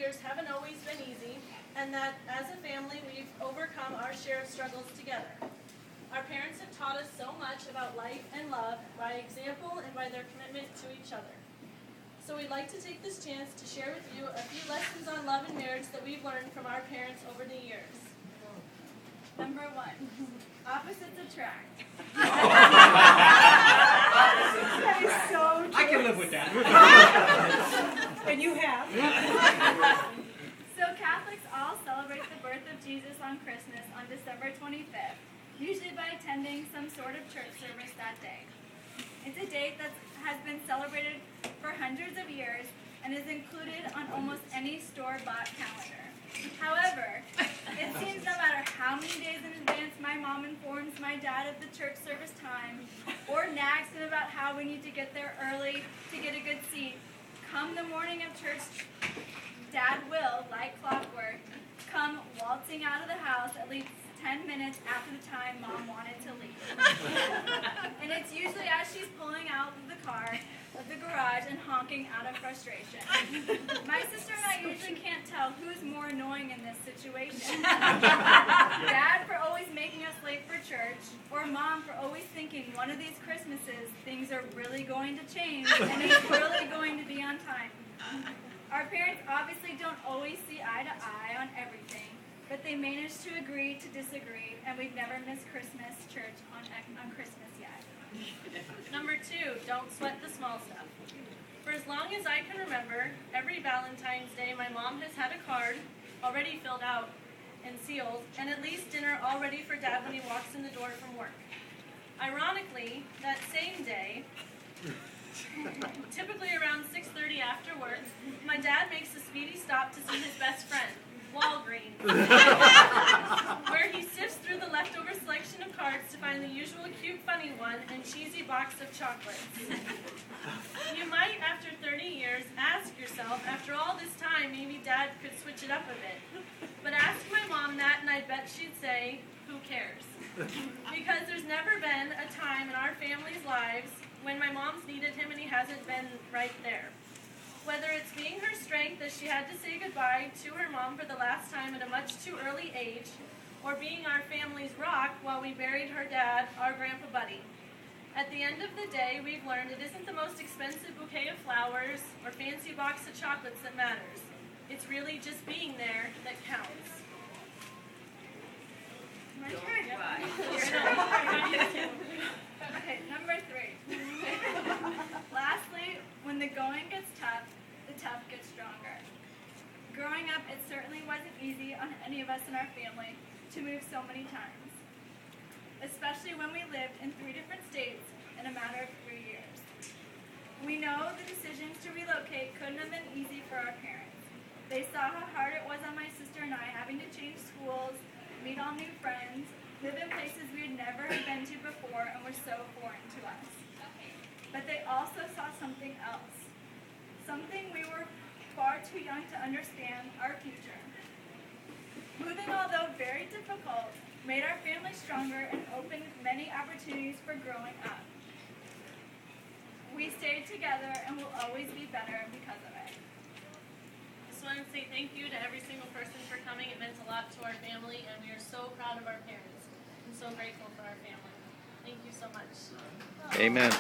years haven't always been easy, and that as a family we've overcome our share of struggles together. Our parents have taught us so much about life and love by example and by their commitment to each other. So we'd like to take this chance to share with you a few lessons on love and marriage that we've learned from our parents over the years. Number 1, opposites attract. That is so true. I can live with that. And you have. So Catholics all celebrate the birth of Jesus on Christmas on December 25th, usually by attending some sort of church service that day. It's a date that has been celebrated for hundreds of years and is included on almost any store-bought calendar. However, it seems no matter how many days in advance my mom informs my dad of the church service time or nags him about how we need to get there early to get a good seat, come the morning of church, Dad will, like clockwork, come waltzing out of the house at least 10 minutes after the time Mom wanted to leave. And it's usually as she's pulling out of the car, of the garage, and honking out of frustration. My sister and I usually can't tell who's more annoying in this situation. Dad for always making us late for church, or Mom for always thinking one of these Christmases things are really going to change and he's really going to be on time. Our parents obviously don't always see eye to eye on everything, but they managed to agree to disagree, and we've never missed Christmas church on Christmas yet. Number 2, don't sweat the small stuff. For as long as I can remember, every Valentine's Day my mom has had a card already filled out and sealed, and at least dinner all ready for Dad when he walks in the door from work. Ironically, that same day, typically around 6:30 after work, my dad makes a speedy stop to see his best friend, Walgreens, where he sifts through the leftover selection of cards to find the usual cute, funny one and cheesy box of chocolates. You might, after 30 years, ask yourself, after all this time, maybe Dad could switch it up a bit. But ask my mom that, and I bet she'd say, who cares? Because there's never been a time in our family's lives when my mom's needed him and he hasn't been right there. Whether it's being her strength as she had to say goodbye to her mom for the last time at a much too early age, or being our family's rock while we buried her dad, our Grandpa Buddy. At the end of the day, we've learned it isn't the most expensive bouquet of flowers or fancy box of chocolates that matters. It's really just being there that counts. My turn. Okay, number 3. Lastly, when the going gets tough, the tough gets stronger. Growing up, it certainly wasn't easy on any of us in our family to move so many times, especially when we lived in 3 different states in a matter of 3 years. We know the decisions to relocate couldn't have been easy for our parents. They saw how hard it was on my sister and I having to change schools, meet all new friends, live in places we had never been to before and were so foreign to us. But they also saw something else, something we were far too young to understand, our future. Moving, although very difficult, made our family stronger and opened many opportunities for growing up. We stayed together and will always be better because of it. I just want to say thank you to every single person for coming. It meant a lot to our family, and we are so proud of our parents and so grateful for our family. Thank you so much. Amen.